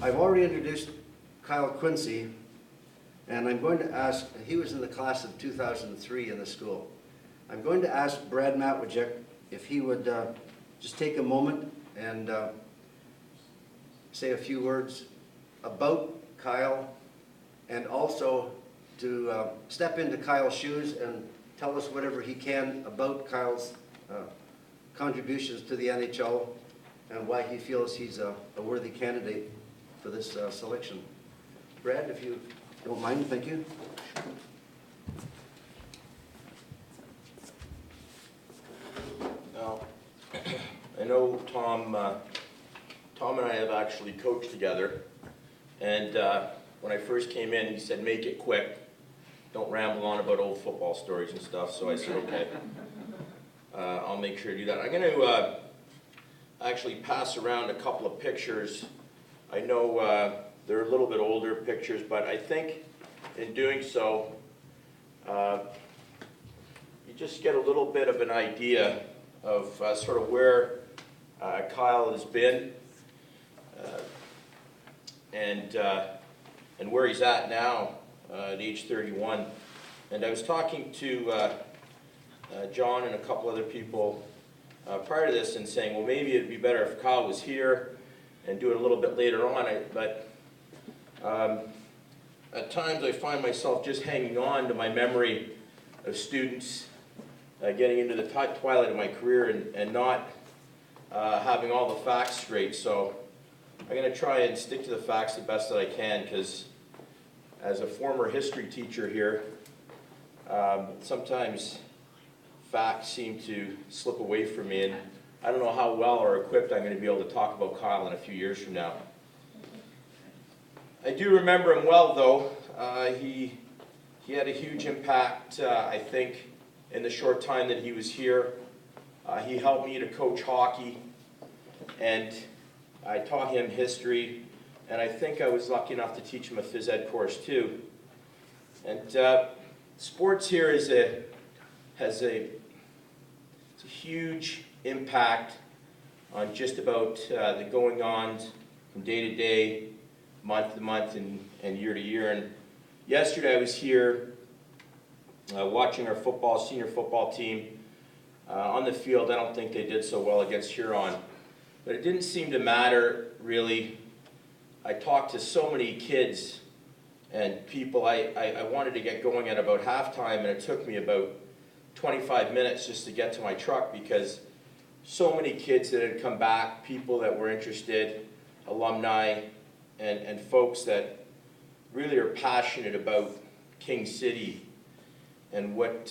I've already introduced Kyle Quincey, and I'm going to ask, he was in the class of 2003 in the school. I'm going to ask Brad Matwajek if he would just take a moment and say a few words about Kyle, and also to step into Kyle's shoes and tell us whatever he can about Kyle's contributions to the NHL and why he feels he's a worthy candidate for this selection. Brad, if you don't mind, thank you. Now, I know Tom and I have actually coached together, and when I first came in, he said, make it quick. Don't ramble on about old football stories and stuff, so I said, okay. I'll make sure to do that. I'm going to actually pass around a couple of pictures. I know they're a little bit older pictures, but I think in doing so, you just get a little bit of an idea of sort of where Kyle has been and where he's at now at age 31. And I was talking to John and a couple other people prior to this and saying, well, maybe it'd be better if Kyle was here and do it a little bit later on. But at times I find myself just hanging on to my memory of students getting into the twilight of my career and not having all the facts straight. So I'm going to try and stick to the facts the best that I can, because as a former history teacher here, sometimes facts seem to slip away from me, and I don't know how well or equipped I'm going to be able to talk about Kyle in a few years from now. I do remember him well, though. He had a huge impact, I think, in the short time that he was here. He helped me to coach hockey, and I taught him history, and I think I was lucky enough to teach him a phys ed course too. And sports here has a huge impact on just about the going-ons from day to day, month to month, and year to year. And yesterday I was here watching our senior football team on the field. I don't think they did so well against Huron, but it didn't seem to matter really. I talked to so many kids and people. I wanted to get going at about halftime, and it took me about 25 minutes just to get to my truck, because so many kids that had come back, people that were interested, alumni, and folks that really are passionate about King City and what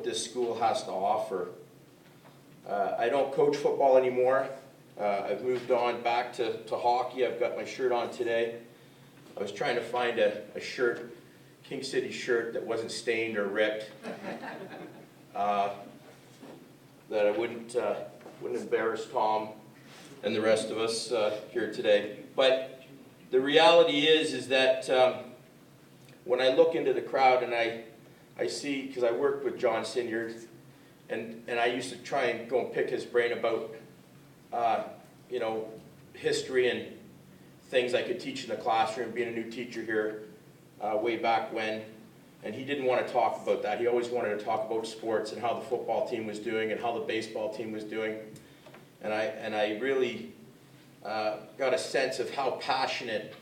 this school has to offer. I don't coach football anymore. I've moved on back to hockey. I've got my shirt on today. I was trying to find a shirt, King City shirt, that wasn't stained or ripped, that I wouldn't embarrass Tom and the rest of us here today. But the reality is that when I look into the crowd and I see, because I worked with John Sinyard, and I used to try and go and pick his brain about history and things I could teach in the classroom, being a new teacher here way back when. And he didn't want to talk about that. He always wanted to talk about sports and how the football team was doing and how the baseball team was doing. And I really got a sense of how passionate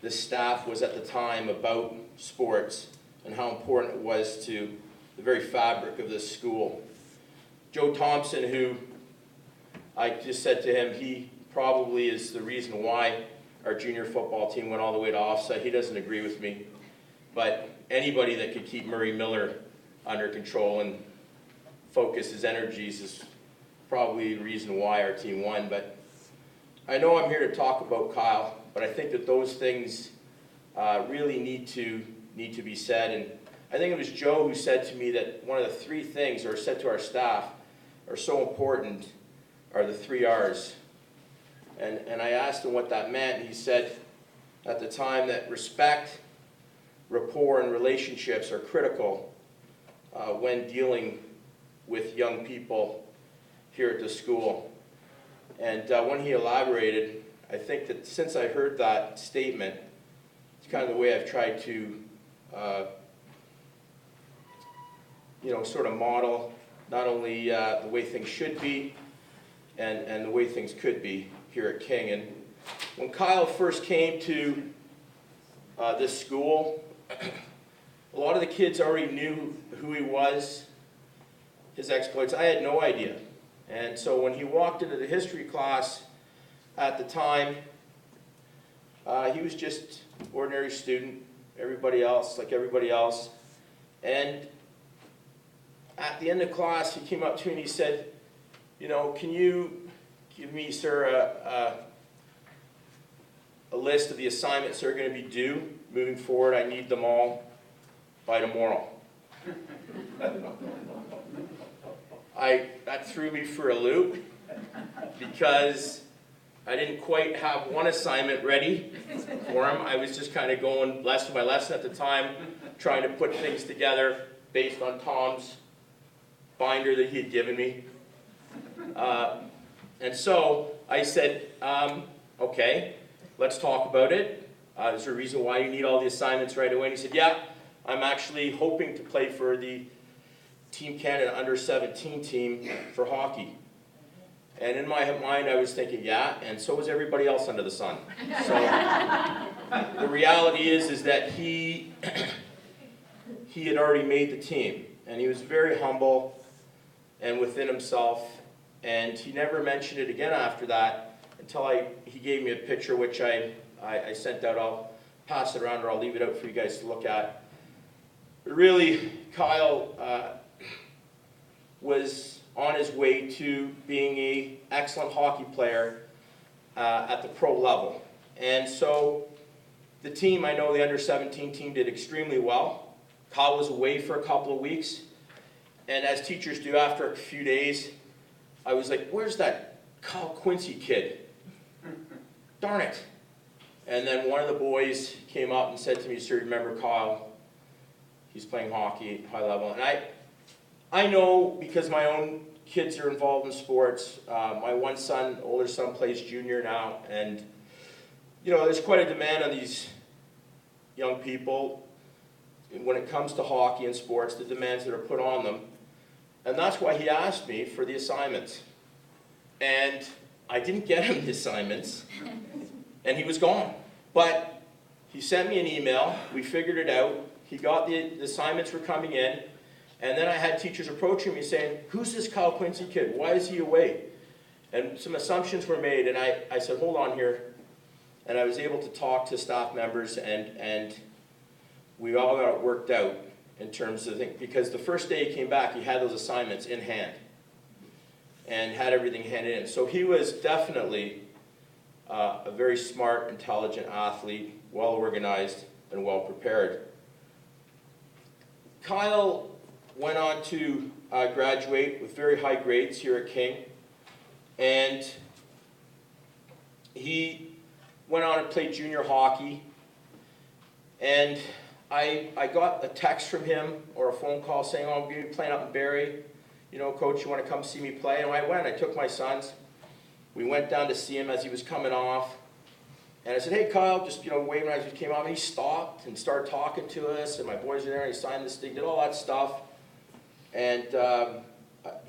the staff was at the time about sports and how important it was to the very fabric of this school. Joe Thompson, who I just said to him, he probably is the reason why our junior football team went all the way to offsite. He doesn't agree with me. But anybody that could keep Murray Miller under control and focus his energies is probably the reason why our team won. But I know I'm here to talk about Kyle, but I think that those things really need to be said. And I think it was Joe who said to me that one of the three things, or said to our staff, are so important are the 3 R's. And I asked him what that meant, and he said at the time that respect, rapport, and relationships are critical when dealing with young people here at the school. And when he elaborated, I think that since I heard that statement, it's kind of the way I've tried to, sort of model not only the way things should be and the way things could be here at King. And when Kyle first came to this school, a lot of the kids already knew who he was, his exploits. I had no idea. And so when he walked into the history class at the time, he was just an ordinary student, like everybody else. And at the end of class, he came up to me and he said, can you give me, sir, a list of the assignments that are going to be due moving forward? I need them all by tomorrow. That threw me for a loop because I didn't quite have one assignment ready for him. I was just kind of going lesson by lesson at the time, trying to put things together based on Tom's binder that he had given me. And so I said, okay, let's talk about it. Is there a reason why you need all the assignments right away? And he said, yeah, I'm actually hoping to play for the Team Canada under-17 team for hockey. And in my mind, I was thinking, yeah, and so was everybody else under the sun. So the reality is that he had already made the team, and he was very humble and within himself, and he never mentioned it again after that until he gave me a picture, which I sent out. I'll pass it around, or I'll leave it out for you guys to look at. But really, Kyle was on his way to being an excellent hockey player at the pro level. And so the team, I know the under-17 team did extremely well. Kyle was away for a couple of weeks. And as teachers do, after a few days, I was like, where's that Kyle Quincey kid? Darn it. And then one of the boys came up and said to me, sir, remember Kyle? He's playing hockey at high level. And I know, because my own kids are involved in sports. My one son, older son, plays junior now. And, there's quite a demand on these young people when it comes to hockey and sports, the demands that are put on them. And that's why he asked me for the assignments. And I didn't get him the assignments, and he was gone. But he sent me an email, we figured it out, he got the assignments were coming in, and then I had teachers approaching me saying, who's this Kyle Quincey kid? Why is he away? And some assumptions were made, and I said, hold on here. And I was able to talk to staff members, and we all got it worked out in terms of things, because the first day he came back, he had those assignments in hand and had everything handed in. So he was definitely a very smart, intelligent athlete, well organized and well prepared. Kyle went on to graduate with very high grades here at King, and he went on and played junior hockey. And I got a text from him or a phone call saying, oh, I'm going to be playing up in Barrie. Coach, you want to come see me play? And I went. I took my sons. We went down to see him as he was coming off. And I said, hey, Kyle, just, waving as we came off. And he stopped and started talking to us. And my boys were there, and he signed this thing, did all that stuff. And,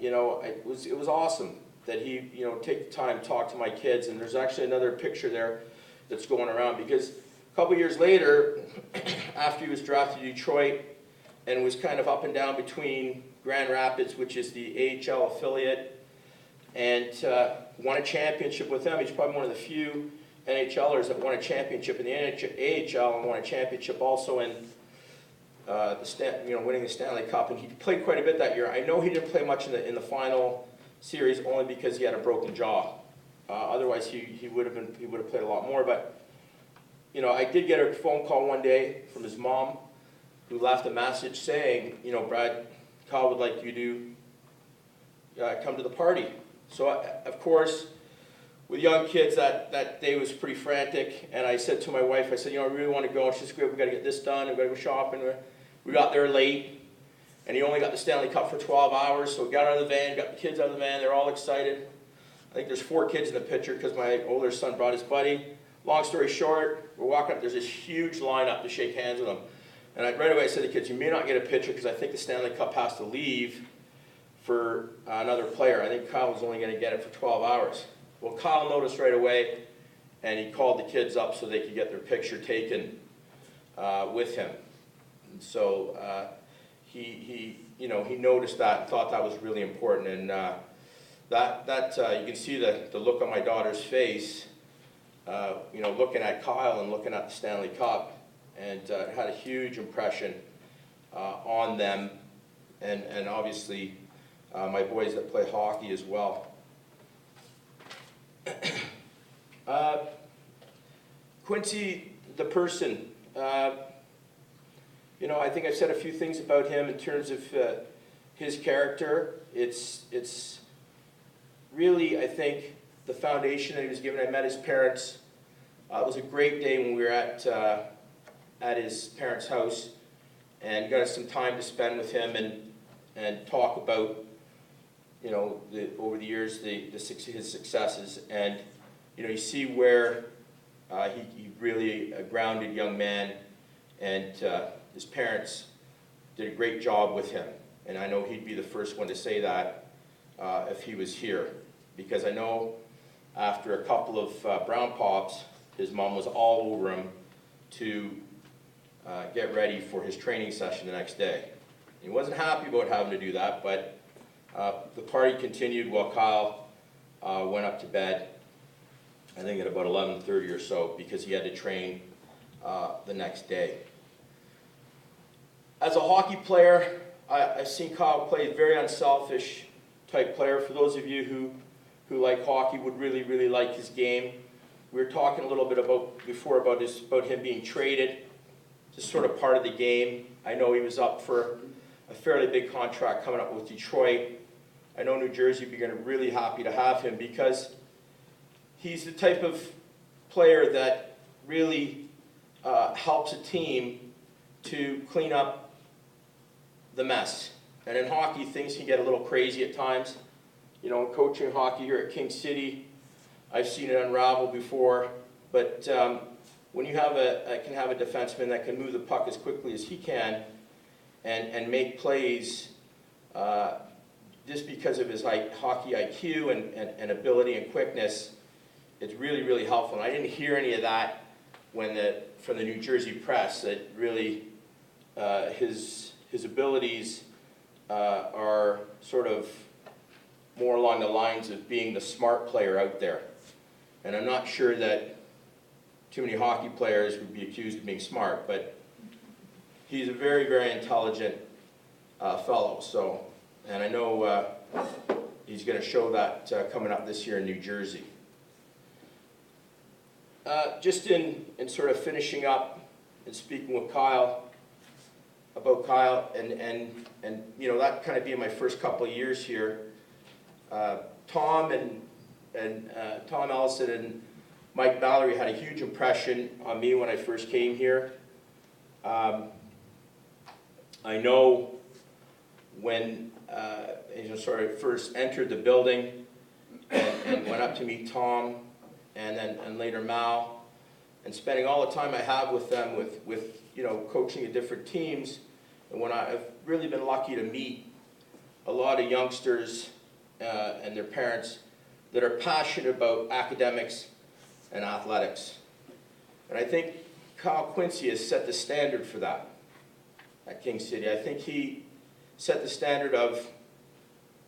it was awesome that he, take the time to talk to my kids. And there's actually another picture there that's going around, because a couple years later, after he was drafted to Detroit and was kind of up and down between Grand Rapids, which is the AHL affiliate, and won a championship with them. He's probably one of the few NHLers that won a championship in the AHL and won a championship also in winning the Stanley Cup. And he played quite a bit that year. I know he didn't play much in the final series, only because he had a broken jaw. Otherwise, he would have played a lot more. But I did get a phone call one day from his mom, who left a message saying, Brad, Kyle would like you to come to the party. So, of course, with young kids, that day was pretty frantic. And I said to my wife, I said, I really want to go. And she said, we've got to get this done. We've got to go shopping. We got there late. And he only got the Stanley Cup for 12 hours. So we got out of the van, got the kids out of the van. They're all excited. think there's 4 kids in the picture because my older son brought his buddy. Long story short, we're walking up, there's this huge lineup to shake hands with them. And right away I said to the kids, you may not get a picture because I think the Stanley Cup has to leave for another player. I think Kyle was only going to get it for 12 hours. Well, Kyle noticed right away, and he called the kids up so they could get their picture taken with him. And so he noticed that and thought that was really important. And you can see the look on my daughter's face, looking at Kyle and looking at the Stanley Cup, and it had a huge impression on them, and obviously my boys that play hockey as well. Quincy, the person, I think I've said a few things about him in terms of his character. It's really, I think, the foundation that he was given. I met his parents. It was a great day when we were at his parents' house, and got us some time to spend with him and talk about, over the years, his successes. And, you see where he really a grounded young man, and his parents did a great job with him. And I know he'd be the first one to say that if he was here, because I know after a couple of brown pops, his mom was all over him to get ready for his training session the next day. He wasn't happy about having to do that, but the party continued while Kyle went up to bed, I think at about 11:30 or so, because he had to train the next day. As a hockey player, I've seen Kyle play a very unselfish type player. For those of you who like hockey, would really, really like his game. We were talking a little bit before about him being traded. Just sort of part of the game. I know he was up for a fairly big contract coming up with Detroit. I know New Jersey would be really happy to have him because he's the type of player that really helps a team to clean up the mess. And in hockey, things can get a little crazy at times. Coaching hockey here at King City, I've seen it unravel before. But when you can have a defenseman that can move the puck as quickly as he can and make plays just because of his hockey IQ and ability and quickness, it's really, really helpful. And I didn't hear any of that from the New Jersey press, that really his abilities are sort of more along the lines of being the smart player out there. And I'm not sure that too many hockey players would be accused of being smart, but he's a very, very intelligent fellow. So, and I know he's going to show that coming up this year in New Jersey. Just in sort of finishing up and speaking with Kyle, about Kyle, and that kind of being my first couple of years here, Tom Tom Ellison and Mike Mallory had a huge impression on me when I first came here. I know when sort of first entered the building and went up to meet Tom and later Mal, and spending all the time I have with them with coaching at different teams, and when I've really been lucky to meet a lot of youngsters and their parents that are passionate about academics and athletics. And I think Kyle Quincey has set the standard for that at King City. I think he set the standard of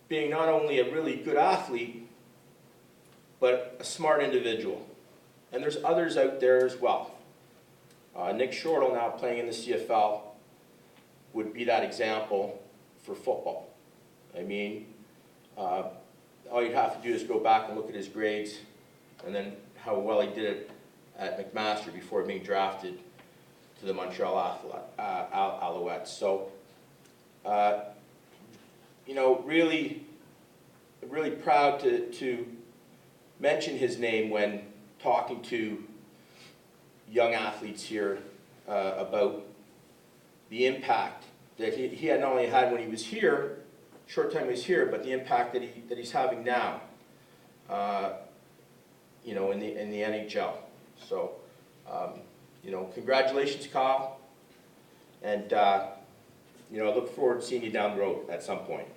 being not only a really good athlete, but a smart individual. And there's others out there as well. Nick Shortle, now playing in the CFL, would be that example for football. I mean, all you'd have to do is go back and look at his grades, and then how well he did it at McMaster before being drafted to the Montreal Alouettes. So, really proud to mention his name when talking to young athletes here about the impact that he had not only had when he was here, short time he was here, but the impact that he's having now. you know, in the NHL. So, you know, congratulations, Kyle. And, you know, I look forward to seeing you down the road at some point.